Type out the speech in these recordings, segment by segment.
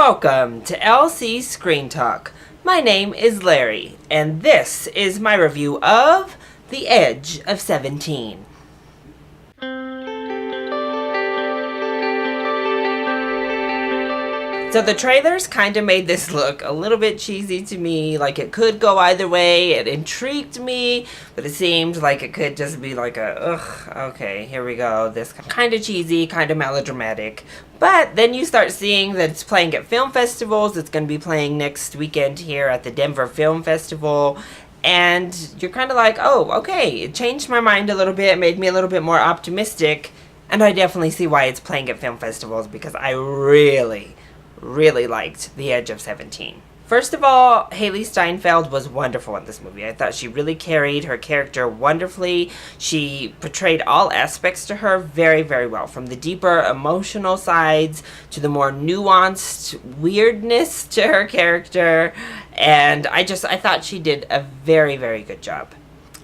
Welcome to LC Screen Talk. My name is Larry, and this is my review of The Edge of 17. So the trailers kind of made this look a little bit cheesy to me, like it could go either way. It intrigued me, but it seemed like it could just be like okay, here we go. This kind of cheesy, kind of melodramatic. But then you start seeing that it's playing at film festivals. It's going to be playing next weekend here at the Denver Film Festival. And you're kind of like, oh, okay, it changed my mind a little bit, made me a little bit more optimistic. And I definitely see why it's playing at film festivals, because I really liked The Edge of 17. First of all, Hailee Steinfeld was wonderful in this movie. I thought she really carried her character wonderfully. She portrayed all aspects to her very, very well, from the deeper emotional sides to the more nuanced weirdness to her character. And I thought she did a very, very good job.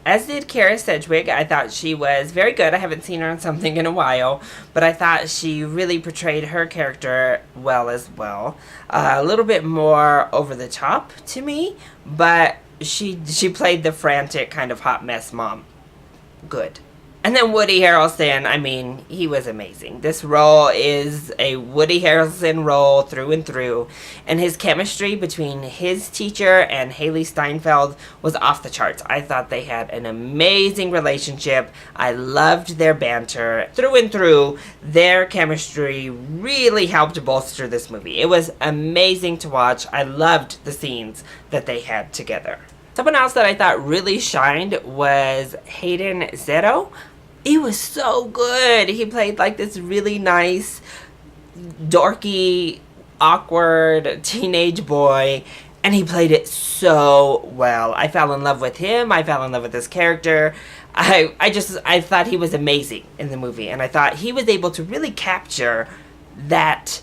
As did Kara Sedgwick. I thought she was very good. I haven't seen her on something in a while, but I thought she really portrayed her character well as well. A little bit more over the top to me, but she played the frantic kind of hot mess mom good. And then Woody Harrelson, I mean, he was amazing. This role is a Woody Harrelson role through and through. And his chemistry between his teacher and Hailee Steinfeld was off the charts. I thought they had an amazing relationship. I loved their banter. Through and through, their chemistry really helped bolster this movie. It was amazing to watch. I loved the scenes that they had together. Someone else that I thought really shined was Hayden Zero. He was so good. He played like this really nice, dorky, awkward teenage boy, and he played it so well. I fell in love with him. I fell in love with this character. I thought he was amazing in the movie, and I thought he was able to really capture that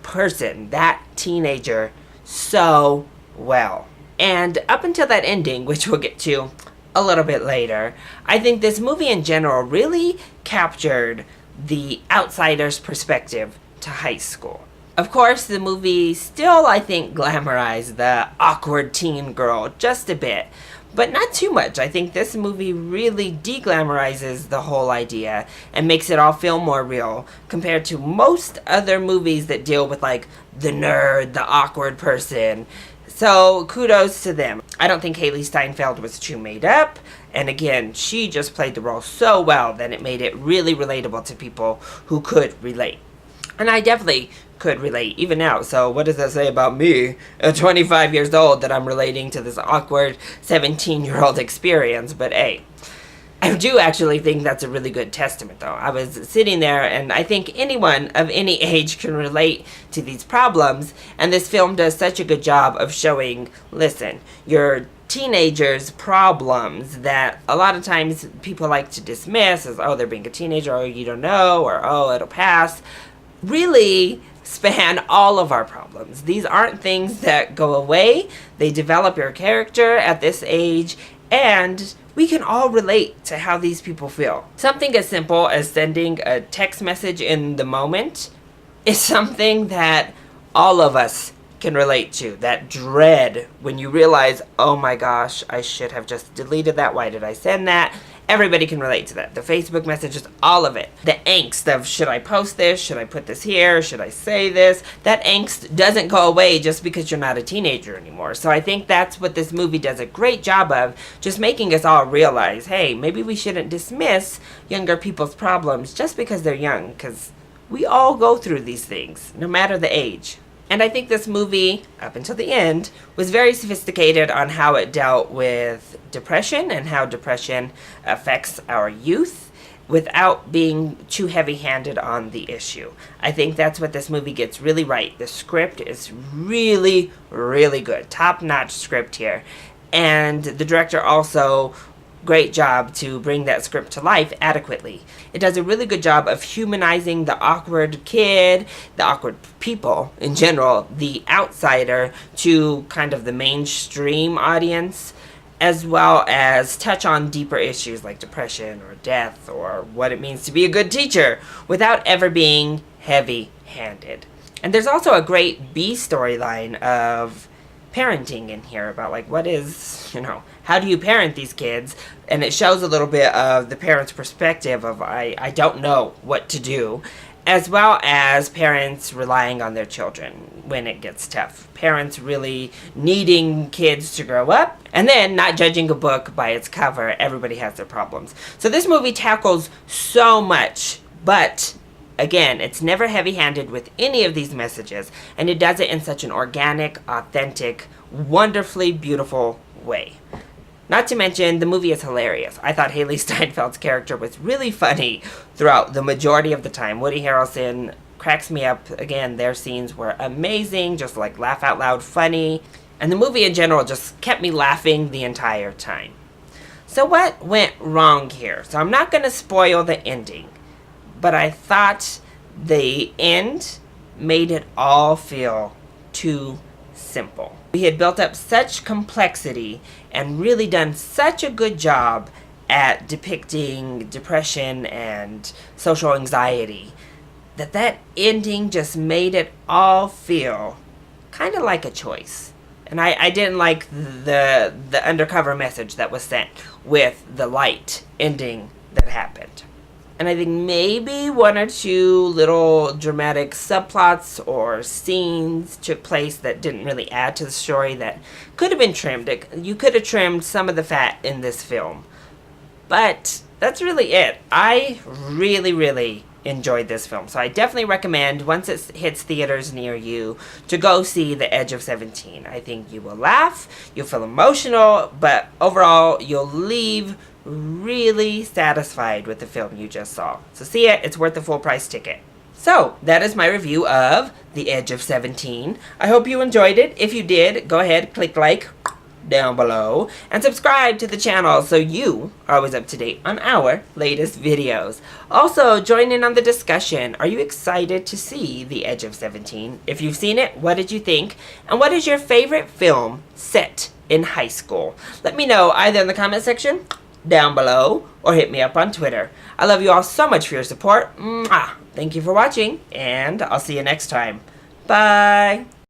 person, that teenager, so well. And up until that ending, which we'll get to a little bit later, I think this movie in general really captured the outsider's perspective to high school. Of course, the movie still, I think, glamorized the awkward teen girl just a bit, but not too much. I think this movie really de-glamorizes the whole idea and makes it all feel more real compared to most other movies that deal with like the nerd, the awkward person. So kudos to them. I don't think Hailee Steinfeld was too made up. And again, she just played the role so well that it made it really relatable to people who could relate. And I definitely could relate even now. So what does that say about me at 25 years old that I'm relating to this awkward 17-year-old experience? But hey, I do actually think that's a really good testament, though. I was sitting there, and I think anyone of any age can relate to these problems, and this film does such a good job of showing, listen, your teenagers' problems that a lot of times people like to dismiss as, oh, they're being a teenager, or you don't know, or oh, it'll pass, really span all of our problems. These aren't things that go away. They develop your character at this age, and we can all relate to how these people feel. Something as simple as sending a text message in the moment is something that all of us can relate to. That dread when you realize, oh my gosh, I should have just deleted that. Why did I send that? Everybody can relate to that. The Facebook messages, all of it. The angst of, should I post this? Should I put this here? Should I say this? That angst doesn't go away just because you're not a teenager anymore. So I think that's what this movie does a great job of, just making us all realize, hey, maybe we shouldn't dismiss younger people's problems just because they're young, because we all go through these things, no matter the age. And I think this movie, up until the end, was very sophisticated on how it dealt with depression and how depression affects our youth without being too heavy-handed on the issue. I think that's what this movie gets really right. The script is really, really good. Top-notch script here. And the director also great job to bring that script to life adequately. It does a really good job of humanizing the awkward kid, the awkward people in general, the outsider, to kind of the mainstream audience, as well as touch on deeper issues like depression or death or what it means to be a good teacher without ever being heavy-handed. And there's also a great B storyline of parenting in here about like what is, how do you parent these kids? And it shows a little bit of the parents' perspective of I don't know what to do, as well as parents relying on their children when it gets tough. Parents really needing kids to grow up, and then not judging a book by its cover. Everybody has their problems. So this movie tackles so much, but again, it's never heavy-handed with any of these messages, and it does it in such an organic, authentic, wonderfully beautiful way. Not to mention, the movie is hilarious. I thought Haley Steinfeld's character was really funny throughout the majority of the time. Woody Harrelson cracks me up. Again, their scenes were amazing, just like laugh out loud funny. And the movie in general just kept me laughing the entire time. So what went wrong here? So I'm not going to spoil the ending, but I thought the end made it all feel too simple. We had built up such complexity and really done such a good job at depicting depression and social anxiety that ending just made it all feel kind of like a choice. And I didn't like the undercover message that was sent with the light ending that happened. And I think maybe one or two little dramatic subplots or scenes took place that didn't really add to the story that could have been trimmed. You could have trimmed some of the fat in this film. But that's really it. I really, really enjoyed this film. So I definitely recommend, once it hits theaters near you, to go see The Edge of 17. I think you will laugh, you'll feel emotional, but overall you'll leave really satisfied with the film you just saw. So see it, it's worth the full price ticket. So that is my review of The Edge of 17. I hope you enjoyed it. If you did, go ahead, click like down below and subscribe to the channel so you are always up to date on our latest videos. Also, join in on the discussion. Are you excited to see The Edge of 17? If you've seen it, what did you think? And what is your favorite film set in high school? Let me know either in the comment section down below or hit me up on Twitter. I love you all so much for your support. Mwah! Thank you for watching, and I'll see you next time. Bye!